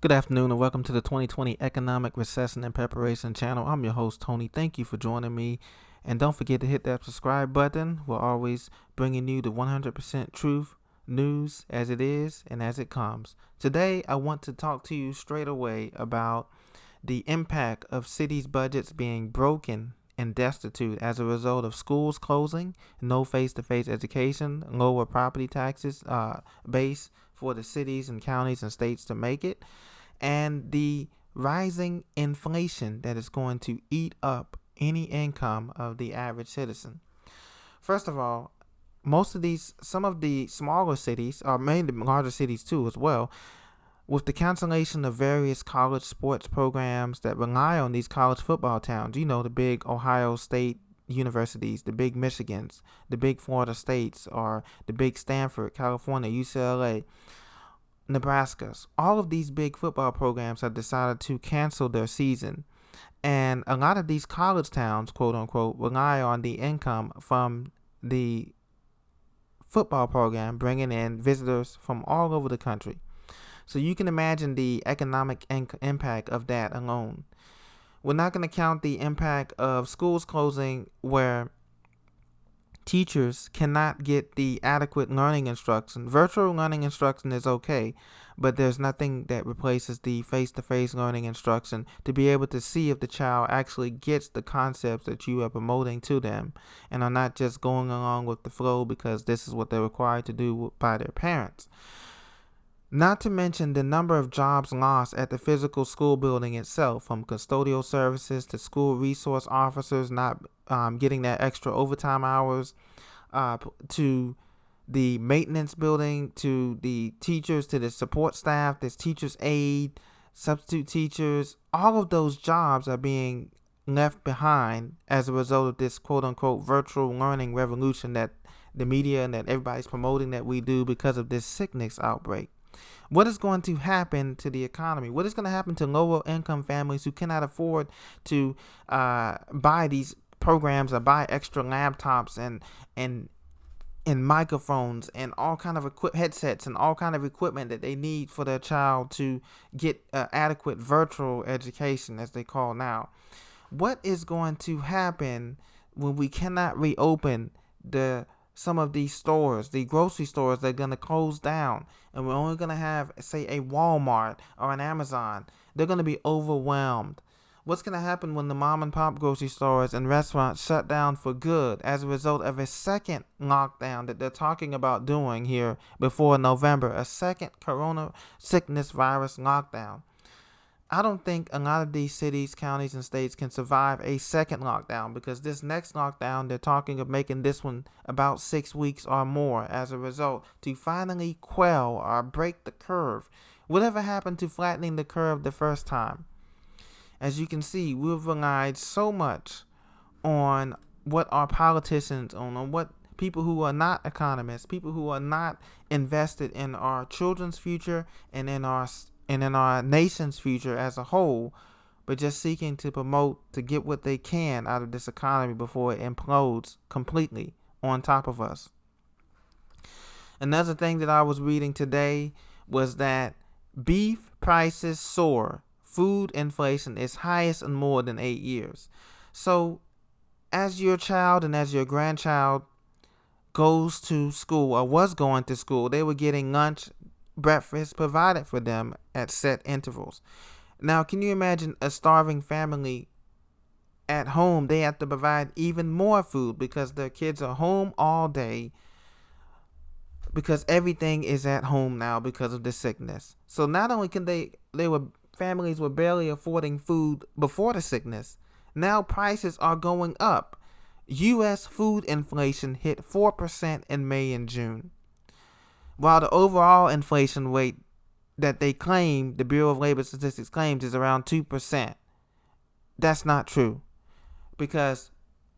Good afternoon and welcome to the 2020 Economic Recession and Preparation channel. I'm your host, Tony. Thank you for joining me. And don't forget to hit that subscribe button. We're always bringing you the 100% truth news as it is and as it comes. Today, I want to talk to you straight away about the impact of cities' budgets being broken and destitute as a result of schools closing, no face-to-face education, lower property taxes base for the cities and counties and states to make it, and the rising inflation that is going to eat up any income of the average citizen. First of all, some of the smaller cities, or mainly larger cities too as well, with the cancellation of various college sports programs that rely on these college football towns, the big Ohio State universities, the big Michigans, the big Florida States, or the big Stanford, California, UCLA, Nebraska's. All of these big football programs have decided to cancel their season. And a lot of these college towns, quote unquote, rely on the income from the football program, bringing in visitors from all over the country. So you can imagine the economic impact of that alone. We're not going to count the impact of schools closing where teachers cannot get the adequate learning instruction. Virtual learning instruction is okay, but there's nothing that replaces the face-to-face learning instruction to be able to see if the child actually gets the concepts that you are promoting to them and are not just going along with the flow because this is what they're required to do by their parents. Not to mention the number of jobs lost at the physical school building itself, from custodial services to school resource officers not getting that extra overtime hours, to the maintenance building, to the teachers, to the support staff, there's teachers aid, substitute teachers. All of those jobs are being left behind as a result of this quote-unquote virtual learning revolution that the media and that everybody's promoting that we do because of this sickness outbreak. What is going to happen to the economy? What is going to happen to lower income families who cannot afford to buy these programs or buy extra laptops and microphones and all kind of headsets and all kind of equipment that they need for their child to get adequate virtual education, as they call now? What is going to happen when we cannot reopen some of these stores, the grocery stores that are going to close down, and we're only going to have, say, a Walmart or an Amazon? They're going to be overwhelmed. What's going to happen when the mom and pop grocery stores and restaurants shut down for good as a result of a second lockdown that they're talking about doing here before November, a second corona sickness virus lockdown? I don't think a lot of these cities, counties, and states can survive a second lockdown, because this next lockdown, they're talking of making this one about 6 weeks or more as a result to finally quell or break the curve. Whatever happened to flattening the curve the first time? As you can see, we've relied so much on what our politicians on what people who are not economists, people who are not invested in our children's future and in our nation's future as a whole, but just seeking to promote to get what they can out of this economy before it implodes completely on top of us. Another thing that I was reading today was that beef prices soar. Food inflation is highest in more than 8 years. So as your child and as your grandchild goes to school or was going to school, they were getting lunch, breakfast provided for them at set intervals. Now, can you imagine a starving family at home? They have to provide even more food because their kids are home all day, because everything is at home now because of the sickness. So not only can families were barely affording food before the sickness, now prices are going up. U.S. food inflation hit 4% in May and June, while the overall inflation rate that they claim, the Bureau of Labor Statistics claims, is around 2%. That's not true, because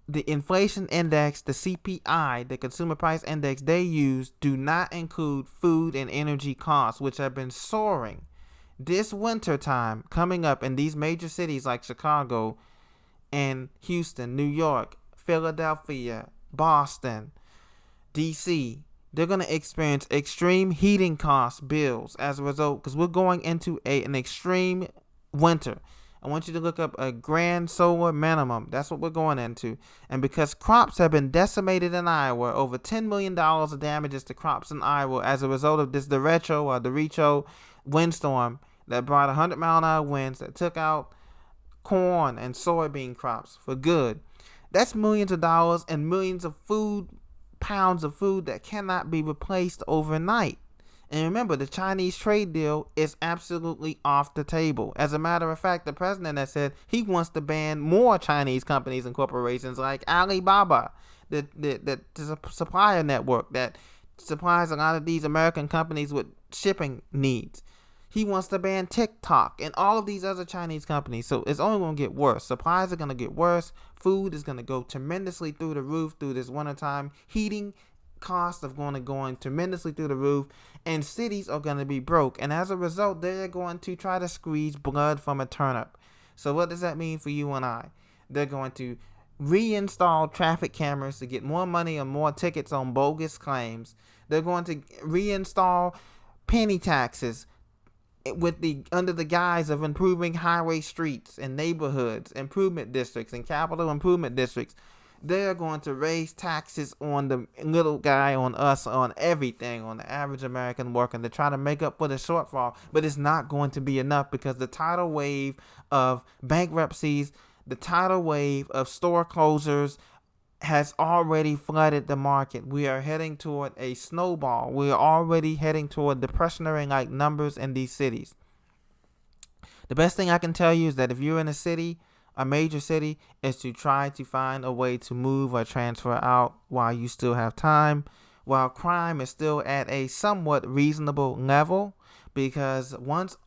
the inflation index, the CPI, the consumer price index they use, do not include food and energy costs, which have been soaring this winter time coming up in these major cities like Chicago and Houston, New York, Philadelphia, Boston, DC, They're going to experience extreme heating cost bills as a result, because we're going into an extreme winter. I want you to look up a grand solar minimum. That's what we're going into. And because crops have been decimated in Iowa, over $10 million of damages to crops in Iowa as a result of this derecho windstorm that brought 100-mile-an-hour winds that took out corn and soybean crops for good. That's millions of dollars and millions of pounds of food that cannot be replaced overnight. And remember, the Chinese trade deal is absolutely off the table. As a matter of fact, the president has said he wants to ban more Chinese companies and corporations like Alibaba, the supplier network that supplies a lot of these American companies with shipping needs. He wants to ban TikTok and all of these other Chinese companies. So it's only going to get worse. Supplies are going to get worse. Food is going to go tremendously through the roof through this wintertime. Heating costs are going tremendously through the roof. And cities are going to be broke. And as a result, they're going to try to squeeze blood from a turnip. So what does that mean for you and I? They're going to reinstall traffic cameras to get more money and more tickets on bogus claims. They're going to reinstall penny taxes under the guise of improving highway streets and neighborhoods, improvement districts and capital improvement districts. They're going to raise taxes on the little guy, on us, on everything, on the average American worker to try to make up for the shortfall. But it's not going to be enough, because the tidal wave of bankruptcies, the tidal wave of store closures has already flooded the market. We are heading toward a snowball. We are already heading toward depressionary-like numbers in these cities. The best thing I can tell you is that if you're in a city, a major city, is to try to find a way to move or transfer out while you still have time, while crime is still at a somewhat reasonable level, because once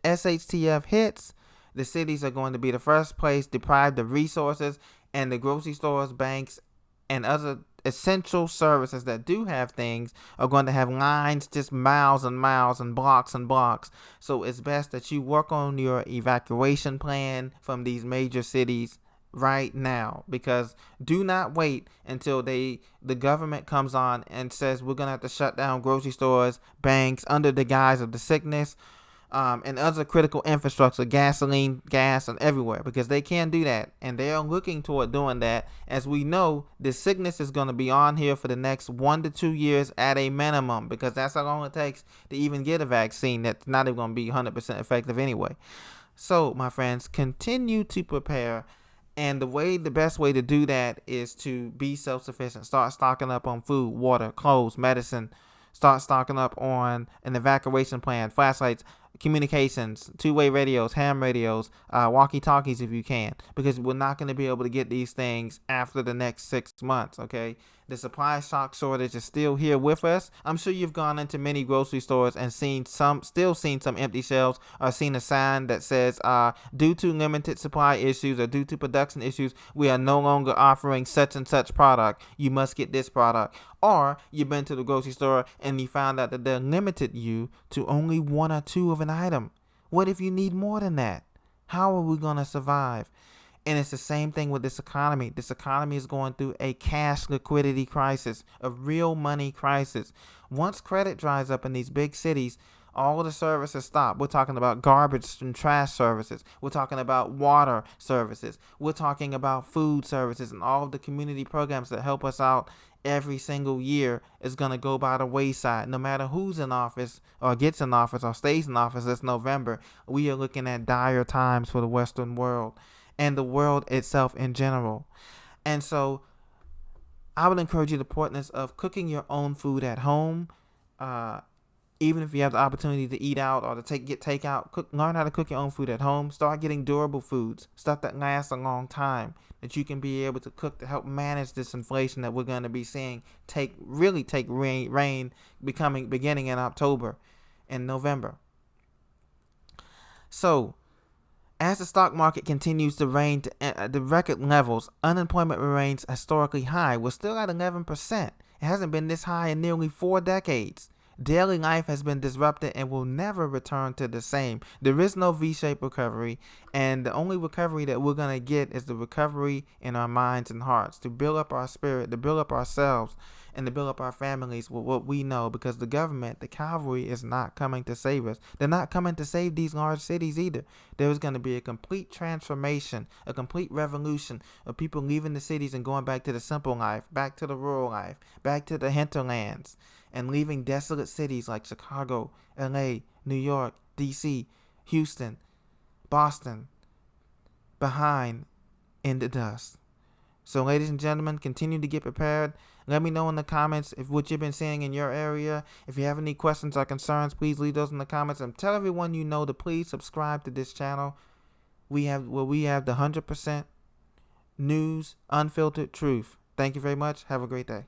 SHTF hits, the cities are going to be the first place deprived of resources, and the grocery stores, banks, and other essential services that do have things are going to have lines just miles and miles and blocks and blocks. So it's best that you work on your evacuation plan from these major cities right now, because do not wait until the government comes on and says we're going to have to shut down grocery stores, banks, under the guise of the sickness, and other critical infrastructure, gasoline, gas, and everywhere, because they can do that. And they are looking toward doing that. As we know, this sickness is going to be on here for the next 1 to 2 years at a minimum, because that's how long it takes to even get a vaccine that's not even going to be 100% effective anyway. So, my friends, continue to prepare. And the best way to do that is to be self-sufficient. Start stocking up on food, water, clothes, medicine. Start stocking up on an evacuation plan, flashlights, communications, two-way radios, ham radios, walkie-talkies if you can, because we're not going to be able to get these things after the next 6 months, okay? The supply shock shortage is still here with us. I'm sure you've gone into many grocery stores and seen some empty shelves, or seen a sign that says, due to limited supply issues or due to production issues, we are no longer offering such and such product. You must get this product. Or you've been to the grocery store and you found out that they limited you to only 1 or 2 of an item. What if you need more than that? How are we going to survive? And it's the same thing with this economy. This economy is going through a cash liquidity crisis, a real money crisis. Once credit dries up in these big cities, all the services stop. We're talking about garbage and trash services. We're talking about water services. We're talking about food services, and all of the community programs that help us out every single year is going to go by the wayside. No matter who's in office or gets in office or stays in office this November, we are looking at dire times for the Western world and the world itself in general. And so I would encourage you the importance of cooking your own food at home. Even if you have the opportunity to eat out or to get takeout, learn how to cook your own food at home. Start getting durable foods, stuff that lasts a long time, that you can be able to cook to help manage this inflation that we're going to be seeing take reign beginning in October and November. So, as the stock market continues to reign at the record levels, unemployment remains historically high. We're still at 11%. It hasn't been this high in nearly 4 decades. Daily life has been disrupted and will never return to the same. There is no V-shaped recovery, and the only recovery that we're going to get is the recovery in our minds and hearts, to build up our spirit, to build up ourselves, and to build up our families with what we know, because the government, the cavalry, is not coming to save us. They're not coming to save these large cities either. There is going to be a complete transformation, a complete revolution of people leaving the cities and going back to the simple life, back to the rural life, back to the hinterlands, and leaving desolate cities like Chicago, LA, New York, DC, Houston, Boston behind in the dust. So, ladies and gentlemen, continue to get prepared. Let me know in the comments if what you've been seeing in your area. If you have any questions or concerns, please leave those in the comments, and tell everyone you know to please subscribe to this channel. We have the 100% news, unfiltered truth. Thank you very much. Have a great day.